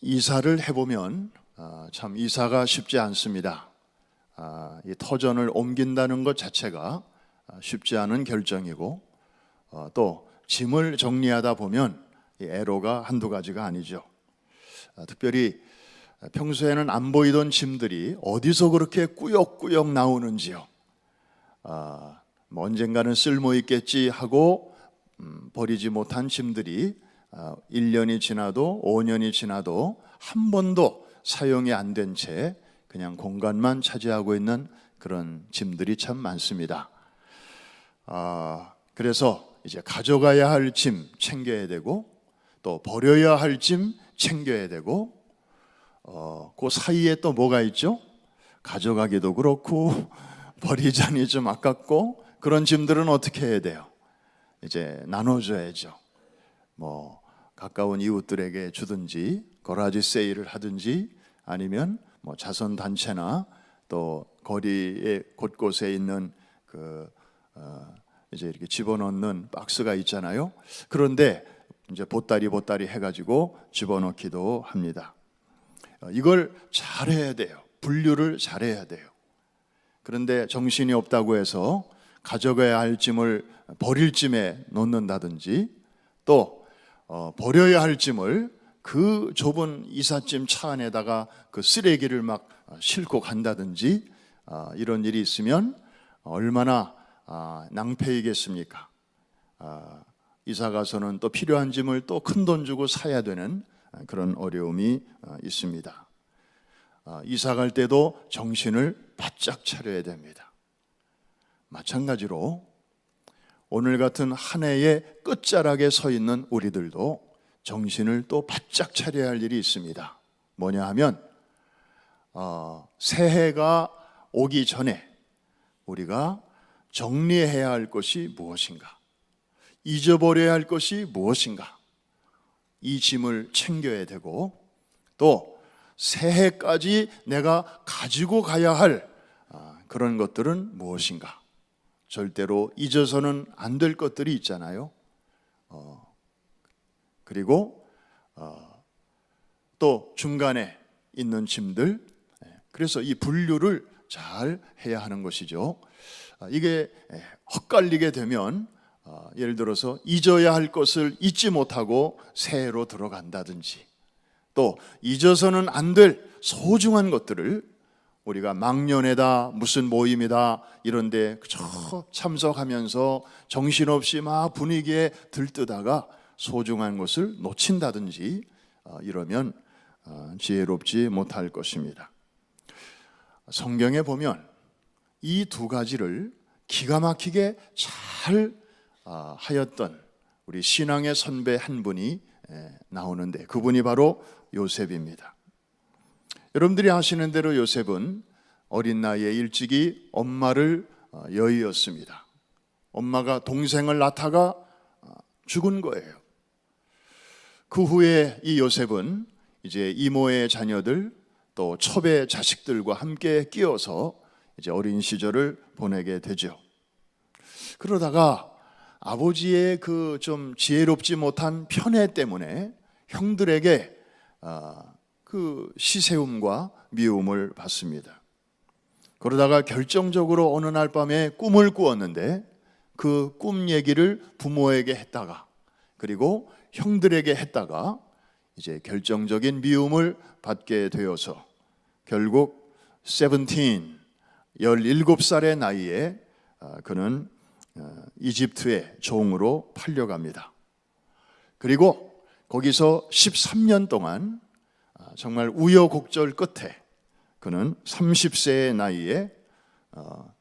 이사를 해보면 참 이사가 쉽지 않습니다. 이 터전을 옮긴다는 것 자체가 쉽지 않은 결정이고, 또 짐을 정리하다 보면 이 애로가 한두 가지가 아니죠. 특별히 평소에는 안 보이던 짐들이 어디서 그렇게 꾸역꾸역 나오는지요. 뭐 언젠가는 쓸모 있겠지 하고 버리지 못한 짐들이 1년이 지나도 5년이 지나도 한 번도 사용이 안 된 채 그냥 공간만 차지하고 있는 그런 짐들이 참 많습니다. 그래서 이제 가져가야 할 짐 챙겨야 되고, 또 버려야 할 짐 챙겨야 되고, 그 사이에 또 뭐가 있죠? 가져가기도 그렇고 버리자니 좀 아깝고, 그런 짐들은 어떻게 해야 돼요? 이제 나눠줘야죠. 뭐 가까운 이웃들에게 주든지, 거라지 세일을 하든지, 아니면 뭐 자선 단체나 또 거리의 곳곳에 있는 이제 이렇게 집어넣는 박스가 있잖아요. 그런데 이제 보따리 해가지고 집어넣기도 합니다. 이걸 잘해야 돼요. 분류를 잘해야 돼요. 그런데 정신이 없다고 해서 가져가야 할 짐을 버릴 짐에 놓는다든지, 또 버려야 할 짐을 그 좁은 이삿짐 차 안에다가 그 쓰레기를 막 싣고 간다든지, 이런 일이 있으면 얼마나 낭패이겠습니까? 이사 가서는 또 필요한 짐을 또 큰 돈 주고 사야 되는 그런 어려움이 있습니다. 이사 갈 때도 정신을 바짝 차려야 됩니다. 마찬가지로 오늘 같은 한 해의 끝자락에 서 있는 우리들도 정신을 또 바짝 차려야 할 일이 있습니다. 뭐냐 하면 새해가 오기 전에 우리가 정리해야 할 것이 무엇인가, 잊어버려야 할 것이 무엇인가, 이 짐을 챙겨야 되고, 또 새해까지 내가 가지고 가야 할 그런 것들은 무엇인가, 절대로 잊어서는 안 될 것들이 있잖아요. 그리고 또 중간에 있는 짐들, 그래서 이 분류를 잘 해야 하는 것이죠. 이게 헛갈리게 되면 예를 들어서 잊어야 할 것을 잊지 못하고 새해로 들어간다든지, 또 잊어서는 안 될 소중한 것들을 우리가 막년회다, 무슨 모임이다 이런 데 참석하면서 정신없이 막 분위기에 들뜨다가 소중한 것을 놓친다든지, 이러면 지혜롭지 못할 것입니다. 성경에 보면 이 두 가지를 기가 막히게 잘 하였던 우리 신앙의 선배 한 분이 나오는데, 그분이 바로 요셉입니다. 여러분들이 아시는 대로 요셉은 어린 나이에 일찍이 엄마를 여의었습니다. 엄마가 동생을 낳다가 죽은 거예요. 그 후에 이 요셉은 이제 이모의 자녀들, 또 첩의 자식들과 함께 끼어서 이제 어린 시절을 보내게 되죠. 그러다가 아버지의 그 좀 지혜롭지 못한 편애 때문에 형들에게 그 시세움과 미움을 받습니다. 그러다가 결정적으로 어느 날 밤에 꿈을 꾸었는데, 그 꿈 얘기를 부모에게 했다가, 그리고 형들에게 했다가 이제 결정적인 미움을 받게 되어서 결국 17살의 나이에 그는 이집트의 종으로 팔려갑니다. 그리고 거기서 13년 동안 정말 우여곡절 끝에 그는 30세의 나이에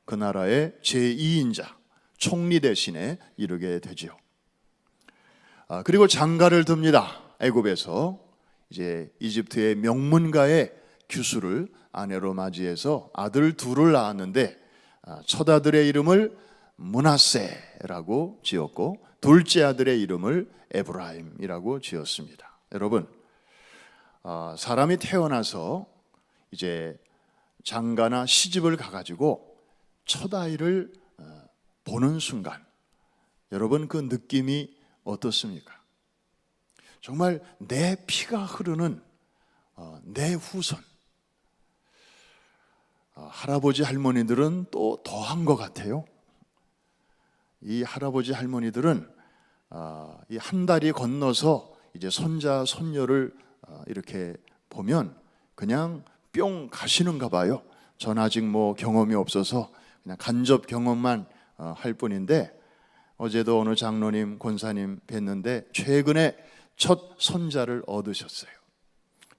그 나라의 제2인자 총리 대신에 이르게 되죠. 그리고 장가를 듭니다. 애굽에서 이제 이집트의 명문가의 규수를 아내로 맞이해서 아들 둘을 낳았는데, 첫 아들의 이름을 므낫세라고 지었고, 둘째 아들의 이름을 에브라임이라고 지었습니다. 여러분, 사람이 태어나서 이제 장가나 시집을 가가지고 첫 아이를 보는 순간, 여러분 그 느낌이 어떻습니까? 정말 내 피가 흐르는 내 후손. 할아버지 할머니들은 또 더한 것 같아요. 이 할아버지 할머니들은 이 한 다리 건너서 이제 손자 손녀를 이렇게 보면 그냥 뿅 가시는가 봐요. 전 아직 뭐 경험이 없어서 그냥 간접 경험만 할 뿐인데, 어제도 어느 장로님 권사님 뵀는데 최근에 첫 손자를 얻으셨어요.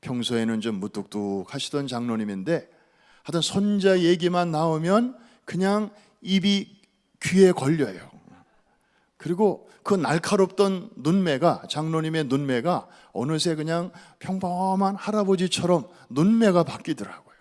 평소에는 좀 무뚝뚝하시던 장로님인데 하여튼 손자 얘기만 나오면 그냥 입이 귀에 걸려요. 그리고 그 날카롭던 눈매가, 장로님의 눈매가 어느새 그냥 평범한 할아버지처럼 눈매가 바뀌더라고요.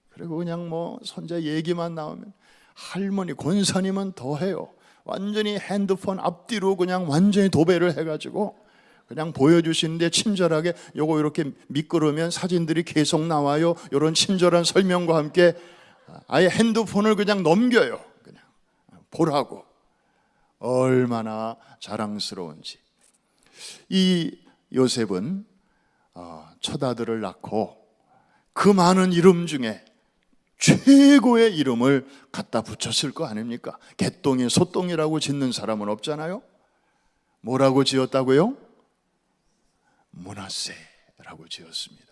그리고 그냥 뭐 손자 얘기만 나오면, 할머니 권사님은 더해요. 완전히 핸드폰 앞뒤로 그냥 완전히 도배를 해가지고 그냥 보여주시는데 친절하게 요거 이렇게 미끄러우면 사진들이 계속 나와요. 이런 친절한 설명과 함께 아예 핸드폰을 그냥 넘겨요. 그냥 보라고. 얼마나 자랑스러운지. 이 요셉은 첫 아들을 낳고 그 많은 이름 중에 최고의 이름을 갖다 붙였을 거 아닙니까? 개똥이 소똥이라고 짓는 사람은 없잖아요. 뭐라고 지었다고요? 므낫세라고 지었습니다.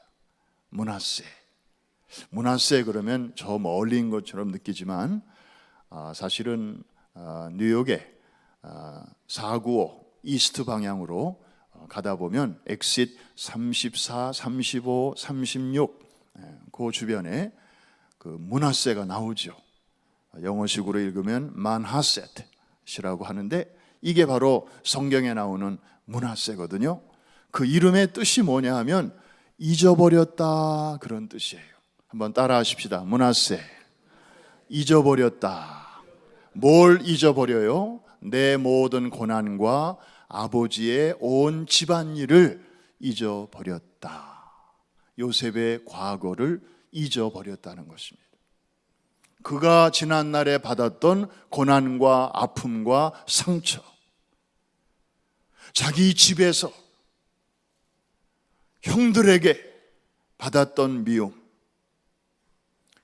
므낫세 그러면 저 멀리인 것처럼 느끼지만 사실은 뉴욕에 495 이스트 방향으로 가다 보면 엑싯 34, 35, 36 그 주변에 그 므낫세가 나오죠. 영어식으로 읽으면 만하셋이라고 하는데 이게 바로 성경에 나오는 므낫세거든요. 그 이름의 뜻이 뭐냐 하면 잊어버렸다, 그런 뜻이에요. 한번 따라 하십시다. 므낫세. 잊어버렸다. 뭘 잊어버려요? 내 모든 고난과 아버지의 온 집안일을 잊어버렸다. 요셉의 과거를 잊어버렸다는 것입니다. 그가 지난날에 받았던 고난과 아픔과 상처, 자기 집에서 형들에게 받았던 미움,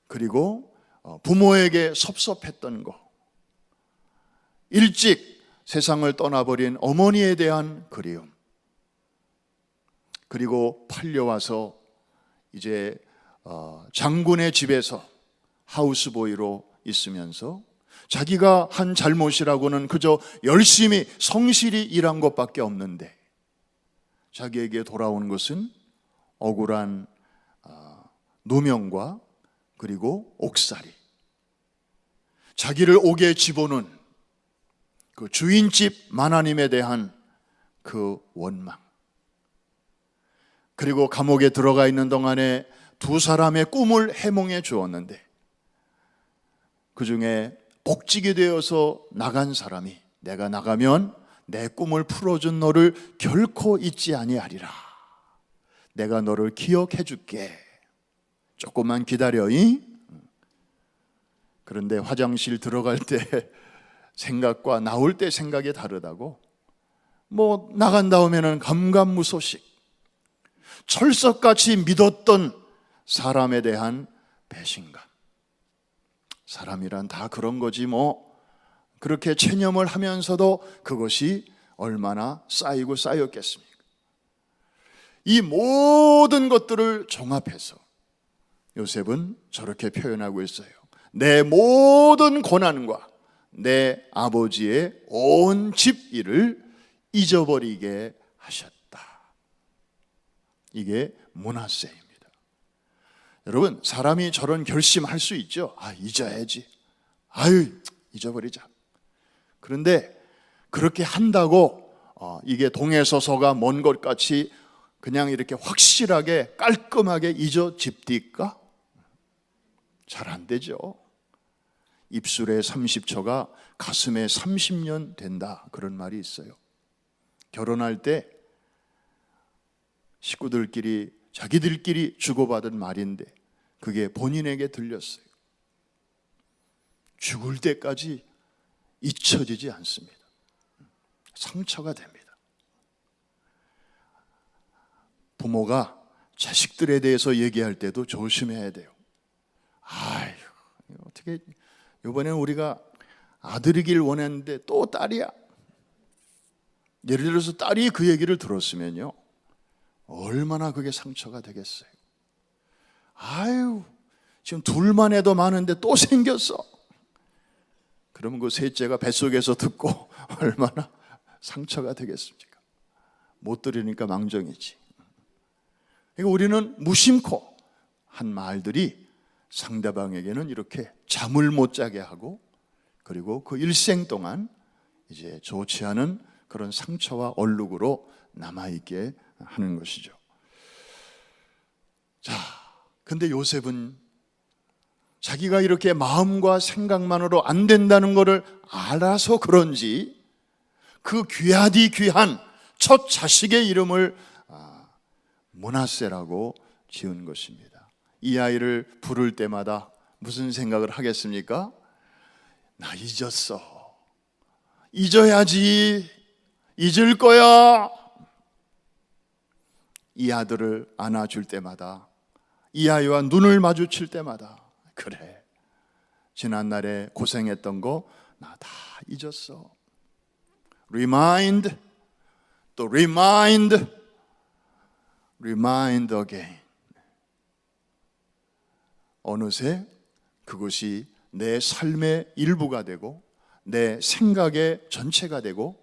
그리고 부모에게 섭섭했던 것, 일찍 세상을 떠나버린 어머니에 대한 그리움, 그리고 팔려와서 이제 장군의 집에서 하우스보이로 있으면서 자기가 한 잘못이라고는 그저 열심히 성실히 일한 것밖에 없는데 자기에게 돌아온 것은 억울한 누명과 그리고 옥살이, 자기를 옥에 집어넣은 그 주인집 마나님에 대한 그 원망, 그리고 감옥에 들어가 있는 동안에 두 사람의 꿈을 해몽해 주었는데 그 중에 복직이 되어서 나간 사람이 내가 나가면 내 꿈을 풀어준 너를 결코 잊지 아니하리라. 내가 너를 기억해 줄게. 조금만 기다려이. 그런데 화장실 들어갈 때 생각과 나올 때 생각이 다르다고. 뭐 나간 다음에는 감감무소식. 철석같이 믿었던 사람에 대한 배신감. 사람이란 다 그런 거지 뭐. 그렇게 체념을 하면서도 그것이 얼마나 쌓이고 쌓였겠습니까? 이 모든 것들을 종합해서 요셉은 저렇게 표현하고 있어요. 내 모든 고난과 내 아버지의 온 집 일을 잊어버리게 하셨다. 이게 므낫세입니다. 여러분, 사람이 저런 결심할 수 있죠. 잊어야지. 잊어버리자. 그런데 그렇게 한다고 이게 동해서서가 먼 것 같이 그냥 이렇게 확실하게 깔끔하게 잊어집디까? 잘 안 되죠. 입술에 30초가 가슴에 30년 된다, 그런 말이 있어요. 결혼할 때 식구들끼리 자기들끼리 주고받은 말인데 그게 본인에게 들렸어요. 죽을 때까지 잊혀지지 않습니다. 상처가 됩니다. 부모가 자식들에 대해서 얘기할 때도 조심해야 돼요. 아유, 어떻게 이번에는 우리가 아들이길 원했는데 또 딸이야. 예를 들어서 딸이 그 얘기를 들었으면요, 얼마나 그게 상처가 되겠어요. 아유, 지금 둘만 해도 많은데 또 생겼어. 그러면 그 셋째가 뱃속에서 듣고 얼마나 상처가 되겠습니까? 못 들으니까 망정이지. 그러니까 우리는 무심코 한 말들이 상대방에게는 이렇게 잠을 못 자게 하고, 그리고 그 일생 동안 이제 좋지 않은 그런 상처와 얼룩으로 남아있게 하는 것이죠. 자, 근데 요셉은 자기가 이렇게 마음과 생각만으로 안 된다는 것을 알아서 그런지 그 귀하디 귀한 첫 자식의 이름을 므낫세라고 지은 것입니다. 이 아이를 부를 때마다 무슨 생각을 하겠습니까? 나 잊었어. 잊어야지. 잊을 거야. 이 아들을 안아줄 때마다, 이 아이와 눈을 마주칠 때마다, 그래, 지난날에 고생했던 거 나 다 잊었어. Remind, 또 remind, remind again. 어느새 그것이 내 삶의 일부가 되고, 내 생각의 전체가 되고,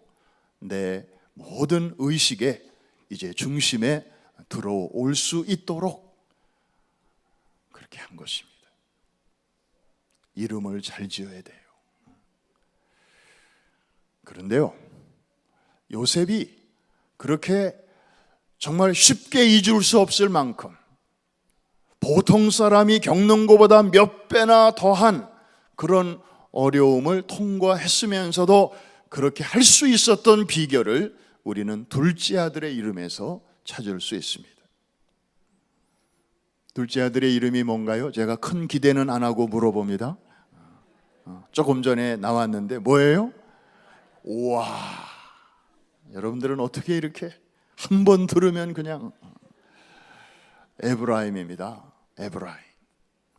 내 모든 의식의 이제 중심에 들어올 수 있도록 그렇게 한 것입니다. 이름을 잘 지어야 돼요. 그런데요, 요셉이 그렇게 정말 쉽게 잊을 수 없을 만큼 보통 사람이 겪는 것보다 몇 배나 더한 그런 어려움을 통과했으면서도 그렇게 할 수 있었던 비결을 우리는 둘째 아들의 이름에서 찾을 수 있습니다. 둘째 아들의 이름이 뭔가요? 제가 큰 기대는 안 하고 물어봅니다. 조금 전에 나왔는데 뭐예요? 우와, 여러분들은 어떻게 이렇게 한 번 들으면 그냥 에브라임입니다. 에브라임.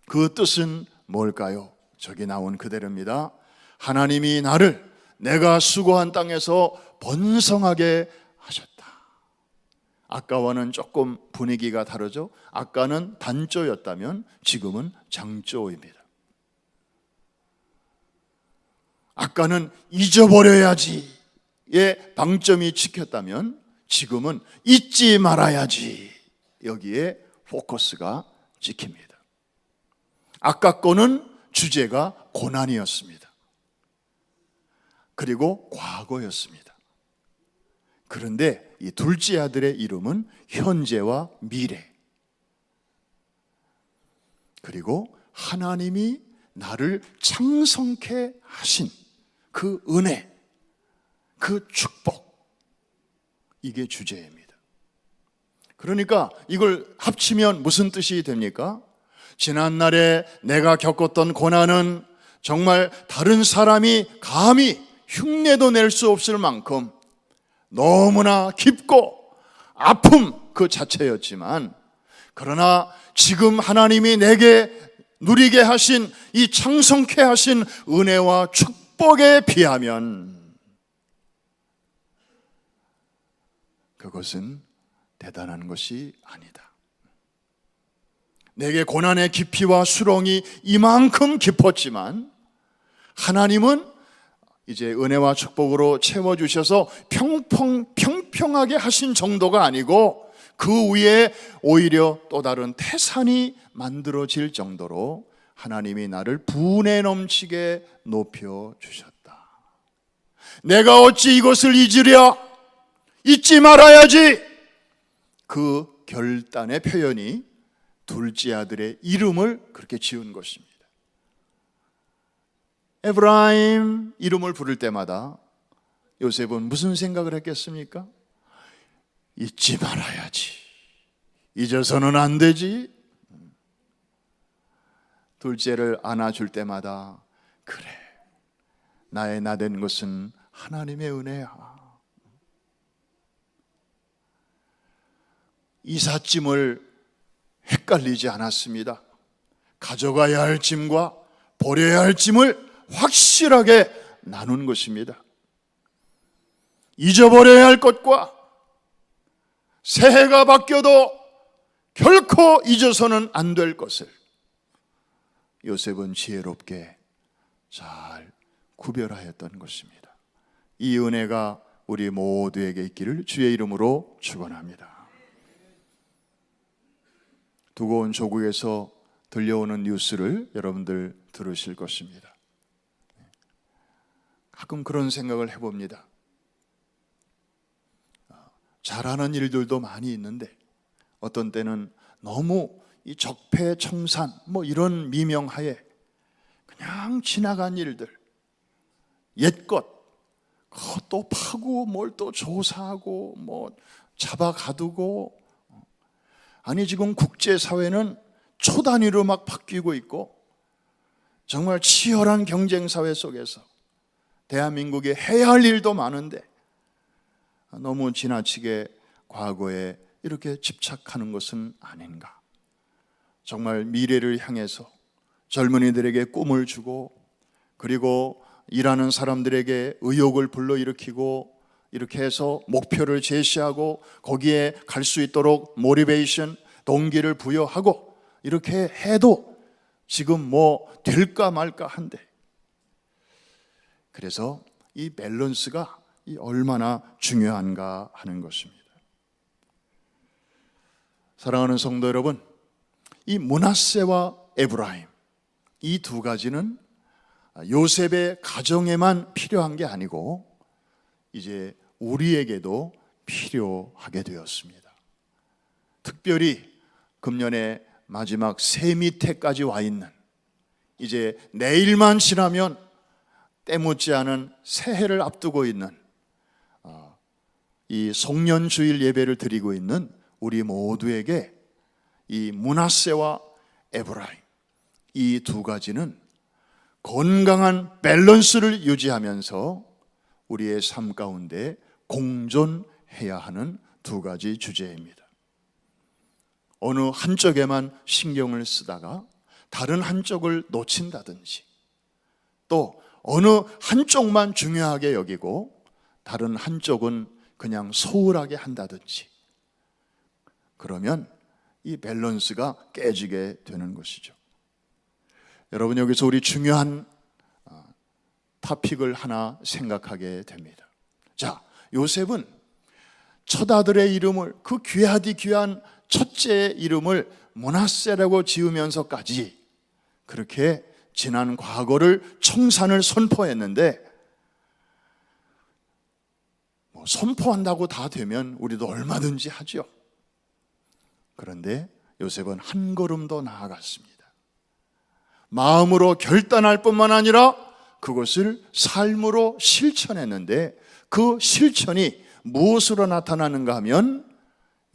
그 뜻은 뭘까요? 저기 나온 그대로입니다. 하나님이 나를 내가 수고한 땅에서 번성하게 하셨다. 아까와는 조금 분위기가 다르죠? 아까는 단조였다면 지금은 장조입니다. 아까는 잊어버려야지의 방점이 찍혔다면 지금은 잊지 말아야지, 여기에 포커스가 찍힙니다. 아까 거는 주제가 고난이었습니다. 그리고 과거였습니다. 그런데 이 둘째 아들의 이름은 현재와 미래, 그리고 하나님이 나를 창성케 하신 그 은혜, 그 축복, 이게 주제입니다. 그러니까 이걸 합치면 무슨 뜻이 됩니까? 지난날에 내가 겪었던 고난은 정말 다른 사람이 감히 흉내도 낼 수 없을 만큼 너무나 깊고 아픔 그 자체였지만, 그러나 지금 하나님이 내게 누리게 하신 이 창성케 하신 은혜와 축복에 비하면 그것은 대단한 것이 아니다. 내게 고난의 깊이와 수렁이 이만큼 깊었지만 하나님은 이제 은혜와 축복으로 채워주셔서 평평하게 하신 정도가 아니고 그 위에 오히려 또 다른 태산이 만들어질 정도로 하나님이 나를 분에 넘치게 높여주셨다. 내가 어찌 이것을 잊으랴? 잊지 말아야지. 그 결단의 표현이 둘째 아들의 이름을 그렇게 지은 것입니다. 에브라임 이름을 부를 때마다 요셉은 무슨 생각을 했겠습니까? 잊지 말아야지. 잊어서는 안 되지. 둘째를 안아줄 때마다 그래, 나의 나된 것은 하나님의 은혜야. 이삿짐을 헷갈리지 않았습니다. 가져가야 할 짐과 버려야 할 짐을 확실하게 나눈 것입니다. 잊어버려야 할 것과 새해가 바뀌어도 결코 잊어서는 안 될 것을 요셉은 지혜롭게 잘 구별하였던 것입니다. 이 은혜가 우리 모두에게 있기를 주의 이름으로 축원합니다. 두고 온 조국에서 들려오는 뉴스를 여러분들 들으실 것입니다. 가끔 그런 생각을 해봅니다. 잘하는 일들도 많이 있는데 어떤 때는 너무 이 적폐청산 이런 미명하에 그냥 지나간 일들, 옛것 또 파고 뭘 또 조사하고 잡아가두고, 아니 지금 국제사회는 초단위로 막 바뀌고 있고 정말 치열한 경쟁사회 속에서 대한민국이 해야 할 일도 많은데 너무 지나치게 과거에 이렇게 집착하는 것은 아닌가. 정말 미래를 향해서 젊은이들에게 꿈을 주고, 그리고 일하는 사람들에게 의욕을 불러일으키고, 이렇게 해서 목표를 제시하고 거기에 갈 수 있도록 모티베이션, 동기를 부여하고 이렇게 해도 지금 될까 말까 한데, 그래서 이 밸런스가 얼마나 중요한가 하는 것입니다. 사랑하는 성도 여러분, 이 므낫세와 에브라임, 이 두 가지는 요셉의 가정에만 필요한 게 아니고 이제 우리에게도 필요하게 되었습니다. 특별히 금년의 마지막 세미태까지 와 있는, 이제 내일만 지나면 때묻지 않은 새해를 앞두고 있는 이 송년주일 예배를 드리고 있는 우리 모두에게 이 므낫세와 에브라임, 이 두 가지는 건강한 밸런스를 유지하면서 우리의 삶 가운데 공존해야 하는 두 가지 주제입니다. 어느 한쪽에만 신경을 쓰다가 다른 한쪽을 놓친다든지, 또 어느 한쪽만 중요하게 여기고 다른 한쪽은 그냥 소홀하게 한다든지, 그러면 이 밸런스가 깨지게 되는 것이죠. 여러분, 여기서 우리 중요한 토픽을 하나 생각하게 됩니다. 자, 요셉은 첫 아들의 이름을, 그 귀하디 귀한 첫째의 이름을 므낫세라고 지으면서까지 그렇게 지난 과거를 청산을 선포했는데, 선포한다고 다 되면 우리도 얼마든지 하죠. 그런데 요셉은 한 걸음 더 나아갔습니다. 마음으로 결단할 뿐만 아니라 그것을 삶으로 실천했는데, 그 실천이 무엇으로 나타나는가 하면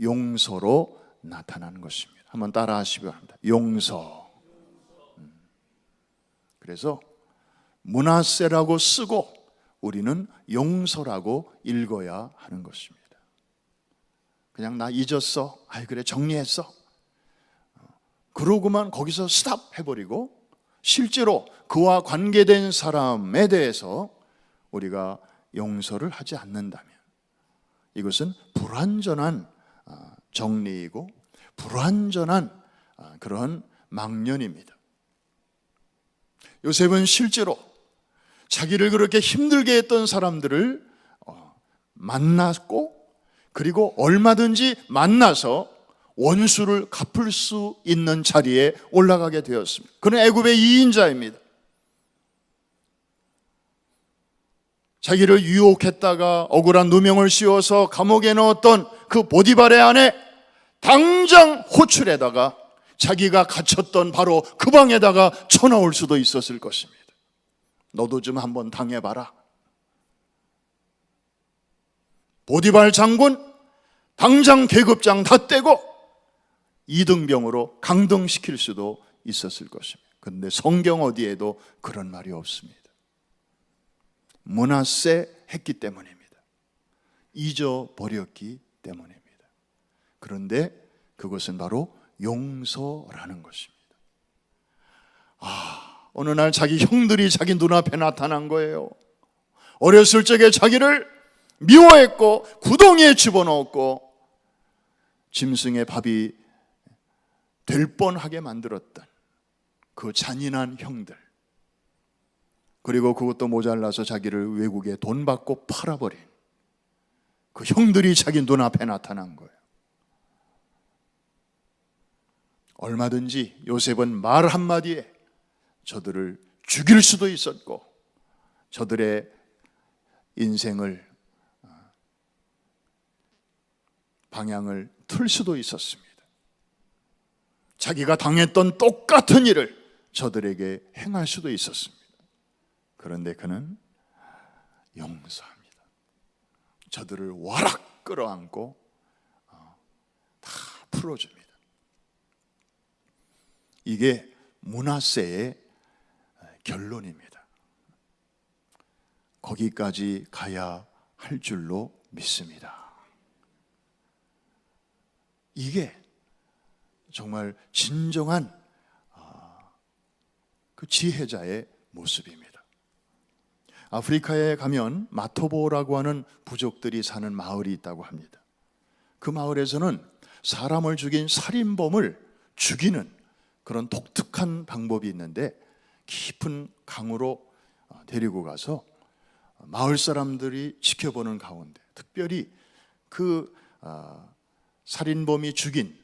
용서로 나타나는 것입니다. 한번 따라 하시기 바랍니다. 용서. 그래서 므낫세라고 쓰고 우리는 용서라고 읽어야 하는 것입니다. 그냥 나 잊었어, 그래 정리했어, 그러고만 거기서 스탑 해버리고 실제로 그와 관계된 사람에 대해서 우리가 용서를 하지 않는다면 이것은 불완전한 정리이고 불완전한 그런 망령입니다. 요셉은 실제로 자기를 그렇게 힘들게 했던 사람들을 만났고, 그리고 얼마든지 만나서 원수를 갚을 수 있는 자리에 올라가게 되었습니다. 그는 애굽의 2인자입니다. 자기를 유혹했다가 억울한 누명을 씌워서 감옥에 넣었던 그 보디발의 아내, 당장 호출에다가 자기가 갇혔던 바로 그 방에다가 쳐넣을 수도 있었을 것입니다. 너도 좀 한번 당해봐라. 보디발 장군 당장 계급장 다 떼고 이등병으로 강등시킬 수도 있었을 것입니다. 그런데 성경 어디에도 그런 말이 없습니다. 므낫세 했기 때문입니다. 잊어버렸기 때문입니다. 그런데 그것은 바로 용서라는 것입니다. 어느 날 자기 형들이 자기 눈앞에 나타난 거예요. 어렸을 적에 자기를 미워했고 구덩이에 집어넣었고 짐승의 밥이 될 뻔하게 만들었던 그 잔인한 형들, 그리고 그것도 모자라서 자기를 외국에 돈 받고 팔아버린 그 형들이 자기 눈앞에 나타난 거예요. 얼마든지 요셉은 말 한마디에 저들을 죽일 수도 있었고 저들의 인생을 방향을 틀 수도 있었습니다. 자기가 당했던 똑같은 일을 저들에게 행할 수도 있었습니다. 그런데 그는 용서합니다. 저들을 와락 끌어안고 다 풀어줍니다. 이게 므낫세의 결론입니다. 거기까지 가야 할 줄로 믿습니다. 이게 정말 진정한 그 지혜자의 모습입니다. 아프리카에 가면 마토보라고 하는 부족들이 사는 마을이 있다고 합니다. 그 마을에서는 사람을 죽인 살인범을 죽이는 그런 독특한 방법이 있는데, 깊은 강으로 데리고 가서 마을 사람들이 지켜보는 가운데, 특별히 그 살인범이 죽인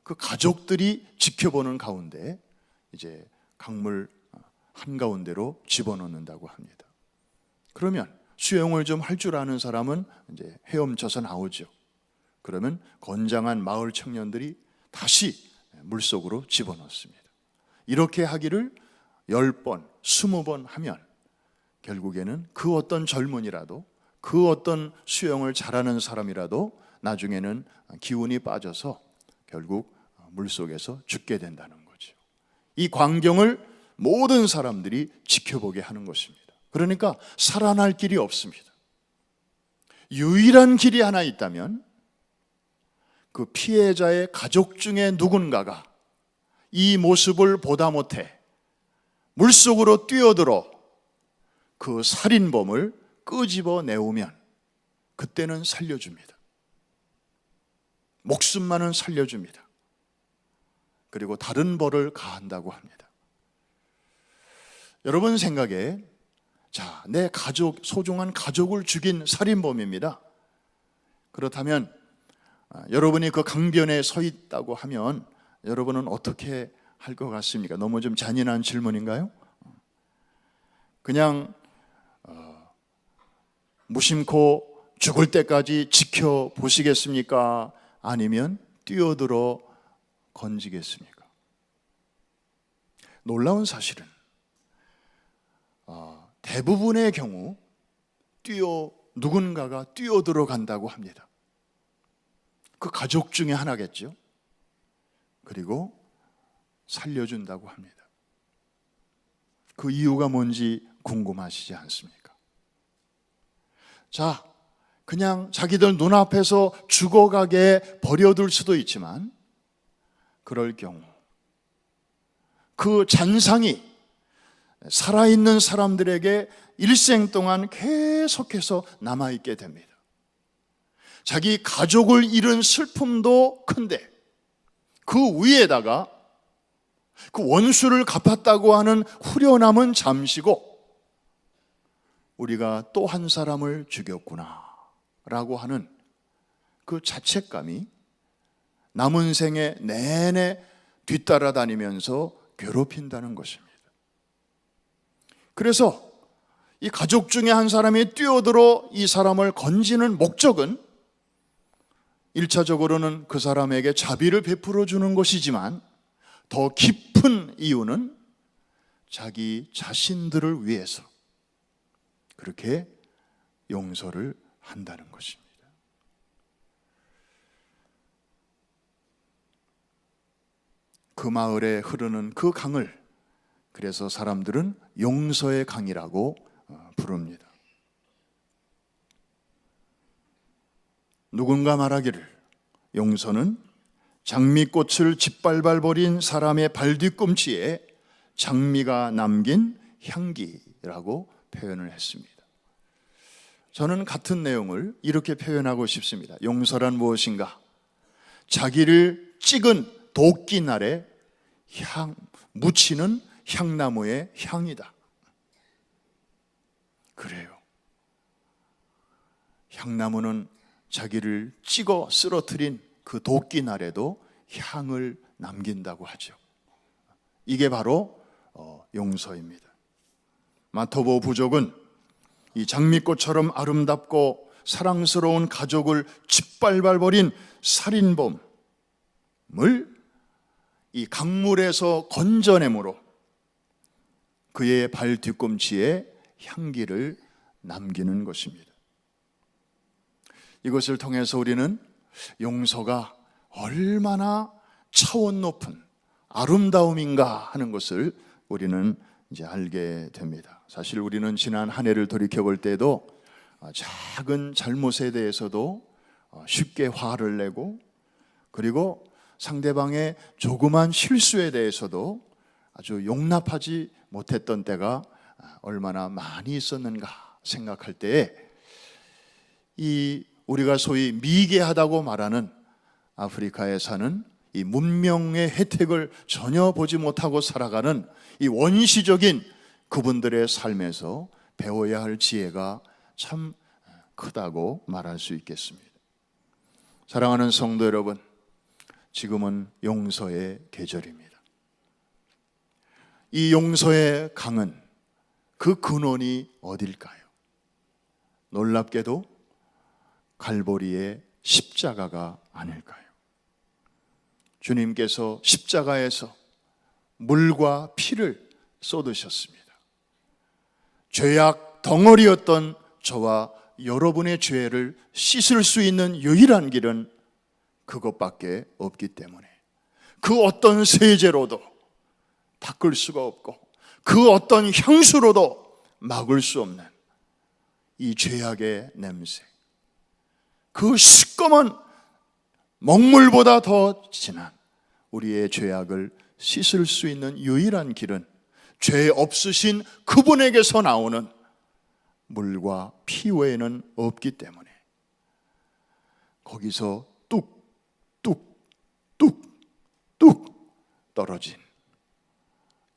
그 가족들이 지켜보는 가운데 이제 강물 한가운데로 집어넣는다고 합니다. 그러면 수영을 좀 할 줄 아는 사람은 이제 헤엄쳐서 나오죠. 그러면 건장한 마을 청년들이 다시 물속으로 집어넣습니다. 이렇게 하기를 10번, 20번 하면 결국에는 그 어떤 젊은이라도, 그 어떤 수영을 잘하는 사람이라도 나중에는 기운이 빠져서 결국 물속에서 죽게 된다는 거죠. 이 광경을 모든 사람들이 지켜보게 하는 것입니다. 그러니까 살아날 길이 없습니다. 유일한 길이 하나 있다면 그 피해자의 가족 중에 누군가가 이 모습을 보다 못해 물속으로 뛰어들어 그 살인범을 끄집어 내오면 그때는 살려줍니다. 목숨만은 살려줍니다. 그리고 다른 벌을 가한다고 합니다. 여러분 생각에, 자, 내 가족, 소중한 가족을 죽인 살인범입니다. 그렇다면 여러분이 그 강변에 서 있다고 하면 여러분은 어떻게 할 것 같습니까? 너무 좀 잔인한 질문인가요? 그냥 무심코 죽을 때까지 지켜보시겠습니까? 아니면 뛰어들어 건지겠습니까? 놀라운 사실은 대부분의 경우 누군가가 뛰어들어간다고 합니다. 그 가족 중에 하나겠죠. 그리고 살려준다고 합니다. 그 이유가 뭔지 궁금하시지 않습니까? 자, 그냥 자기들 눈앞에서 죽어가게 버려둘 수도 있지만, 그럴 경우 그 잔상이 살아있는 사람들에게 일생 동안 계속해서 남아있게 됩니다. 자기 가족을 잃은 슬픔도 큰데 그 위에다가 그 원수를 갚았다고 하는 후련함은 잠시고, 우리가 또 한 사람을 죽였구나 라고 하는 그 자책감이 남은 생애 내내 뒤따라다니면서 괴롭힌다는 것입니다. 그래서 이 가족 중에 한 사람이 뛰어들어 이 사람을 건지는 목적은 1차적으로는 그 사람에게 자비를 베풀어 주는 것이지만, 더 깊은 이유는 자기 자신들을 위해서 그렇게 용서를 한다는 것입니다. 그 마을에 흐르는 그 강을 그래서 사람들은 용서의 강이라고 부릅니다. 누군가 말하기를 용서는 장미꽃을 짓밟아 버린 사람의 발뒤꿈치에 장미가 남긴 향기라고 표현을 했습니다. 저는 같은 내용을 이렇게 표현하고 싶습니다. 용서란 무엇인가? 자기를 찍은 도끼날에 묻히는 향나무의 향이다. 그래요. 향나무는 자기를 찍어 쓰러뜨린 그 도끼날에도 향을 남긴다고 하죠. 이게 바로 용서입니다. 마토보 부족은 이 장미꽃처럼 아름답고 사랑스러운 가족을 짓밟아 버린 살인범을 이 강물에서 건져내므로 그의 발 뒤꿈치에 향기를 남기는 것입니다. 이것을 통해서 우리는 용서가 얼마나 차원 높은 아름다움인가 하는 것을 우리는 이제 알게 됩니다. 사실 우리는 지난 한 해를 돌이켜 볼 때도 작은 잘못에 대해서도 쉽게 화를 내고, 그리고 상대방의 조그만 실수에 대해서도 아주 용납하지 못했던 때가 얼마나 많이 있었는가 생각할 때에, 이 우리가 소위 미개하다고 말하는 아프리카에 사는 이 문명의 혜택을 전혀 보지 못하고 살아가는 이 원시적인 그분들의 삶에서 배워야 할 지혜가 참 크다고 말할 수 있겠습니다. 사랑하는 성도 여러분, 지금은 용서의 계절입니다. 이 용서의 강은, 그 근원이 어딜까요? 놀랍게도 갈보리의 십자가가 아닐까요? 주님께서 십자가에서 물과 피를 쏟으셨습니다. 죄악 덩어리였던 저와 여러분의 죄를 씻을 수 있는 유일한 길은 그것밖에 없기 때문에 그 어떤 세제로도 닦을 수가 없고 그 어떤 향수로도 막을 수 없는 이 죄악의 냄새, 그 시꺼먼 먹물보다 더 진한 우리의 죄악을 씻을 수 있는 유일한 길은 죄 없으신 그분에게서 나오는 물과 피 외에는 없기 때문에 거기서 뚝뚝뚝뚝 떨어진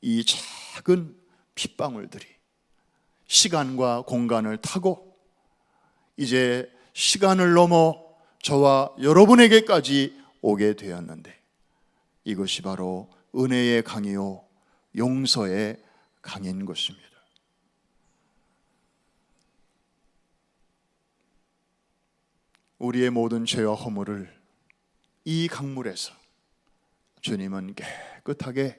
이 작은 핏방울들이 시간과 공간을 타고 이제 시간을 넘어 저와 여러분에게까지 오게 되었는데, 이것이 바로 은혜의 강이요 용서의 강인 것입니다. 우리의 모든 죄와 허물을 이 강물에서 주님은 깨끗하게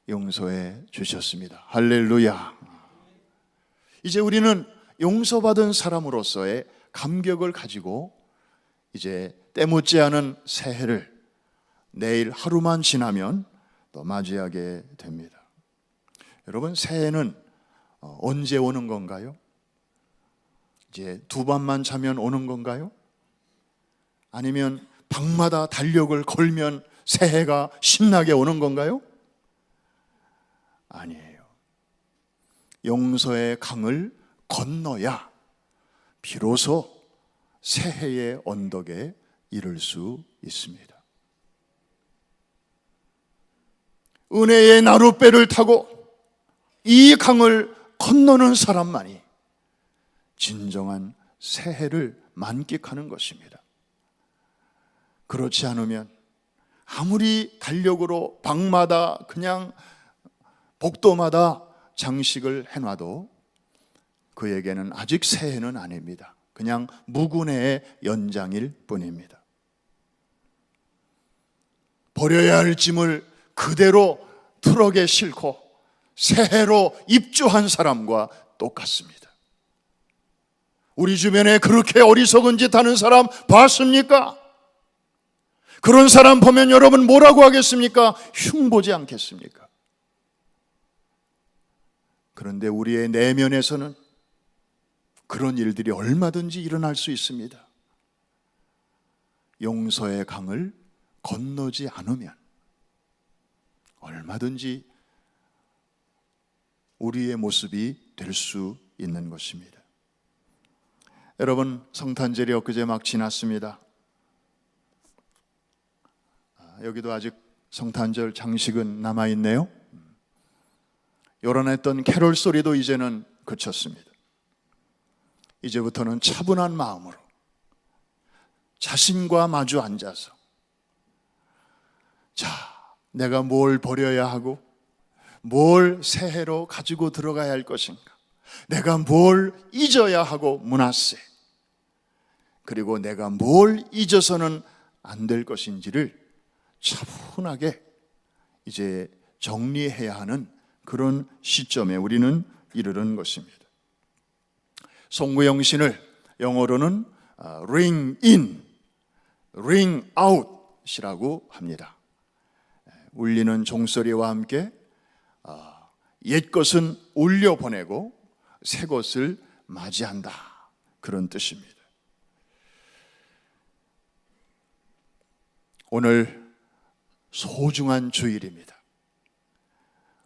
용서해 주셨습니다. 할렐루야. 이제 우리는 용서받은 사람으로서의 감격을 가지고 이제 때묻지 않은 새해를 내일 하루만 지나면 또 맞이하게 됩니다. 여러분, 새해는 언제 오는 건가요? 이제 두 밤만 자면 오는 건가요? 아니면 방마다 달력을 걸면 새해가 신나게 오는 건가요? 아니에요. 용서의 강을 건너야 비로소 새해의 언덕에 이를 수 있습니다. 은혜의 나룻배를 타고 이 강을 건너는 사람만이 진정한 새해를 만끽하는 것입니다. 그렇지 않으면 아무리 달력으로 방마다 그냥 복도마다 장식을 해놔도 그에게는 아직 새해는 아닙니다. 그냥 무군해의 연장일 뿐입니다. 버려야 할 짐을 그대로 트럭에 싣고 새해로 입주한 사람과 똑같습니다. 우리 주변에 그렇게 어리석은 짓 하는 사람 봤습니까? 그런 사람 보면 여러분 뭐라고 하겠습니까? 흉보지 않겠습니까? 그런데 우리의 내면에서는 그런 일들이 얼마든지 일어날 수 있습니다. 용서의 강을 건너지 않으면 얼마든지 우리의 모습이 될 수 있는 것입니다. 여러분, 성탄절이 엊그제 막 지났습니다. 여기도 아직 성탄절 장식은 남아있네요. 요란했던 캐롤 소리도 이제는 그쳤습니다. 이제부터는 차분한 마음으로 자신과 마주 앉아서, 자, 내가 뭘 버려야 하고 뭘 새해로 가지고 들어가야 할 것인가, 내가 뭘 잊어야 하고 문화세, 그리고 내가 뭘 잊어서는 안 될 것인지를 차분하게 이제 정리해야 하는 그런 시점에 우리는 이르는 것입니다. 송구영신을 영어로는 ring in, ring out이라고 합니다. 울리는 종소리와 함께 옛 것은 울려보내고 새 것을 맞이한다, 그런 뜻입니다. 오늘 소중한 주일입니다.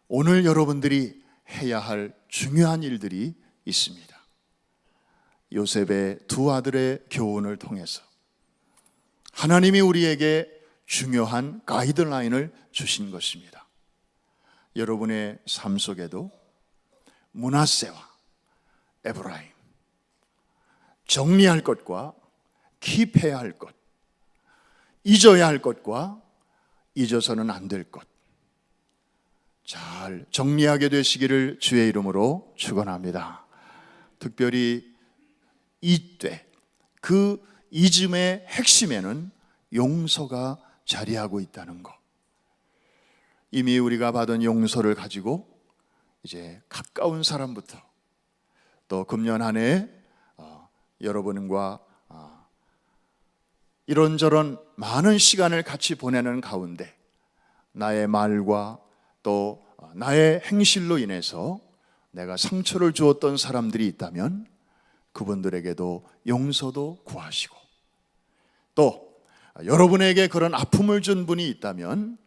오늘 여러분들이 해야 할 중요한 일들이 있습니다. 요셉의 두 아들의 교훈을 통해서 하나님이 우리에게 중요한 가이드라인을 주신 것입니다. 여러분의 삶 속에도 므낫세와 에브라임, 정리할 것과 킵해야 할 것, 잊어야 할 것과 잊어서는 안 될 것, 잘 정리하게 되시기를 주의 이름으로 축원합니다. 특별히 이때 그 잊음의 핵심에는 용서가 자리하고 있다는 것, 이미 우리가 받은 용서를 가지고 이제 가까운 사람부터 또 금년 한 해 여러분과 이런저런 많은 시간을 같이 보내는 가운데 나의 말과 또 나의 행실로 인해서 내가 상처를 주었던 사람들이 있다면 그분들에게도 용서도 구하시고, 또 여러분에게 그런 아픔을 준 분이 있다면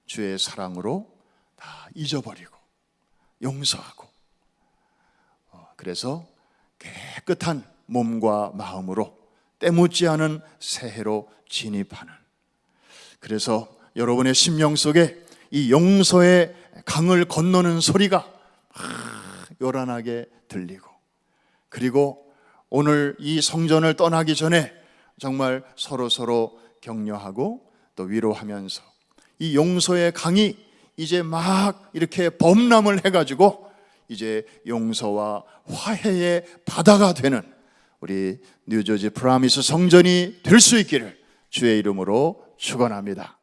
주의 사랑으로 다 잊어버리고 용서하고, 그래서 깨끗한 몸과 마음으로 때묻지 않은 새해로 진입하는, 그래서 여러분의 심령 속에 이 용서의 강을 건너는 소리가 요란하게 들리고, 그리고 오늘 이 성전을 떠나기 전에 정말 서로 격려하고 또 위로하면서 이 용서의 강이 이제 막 이렇게 범람을 해가지고 이제 용서와 화해의 바다가 되는 우리 뉴저지 프라미스 성전이 될 수 있기를 주의 이름으로 축원합니다.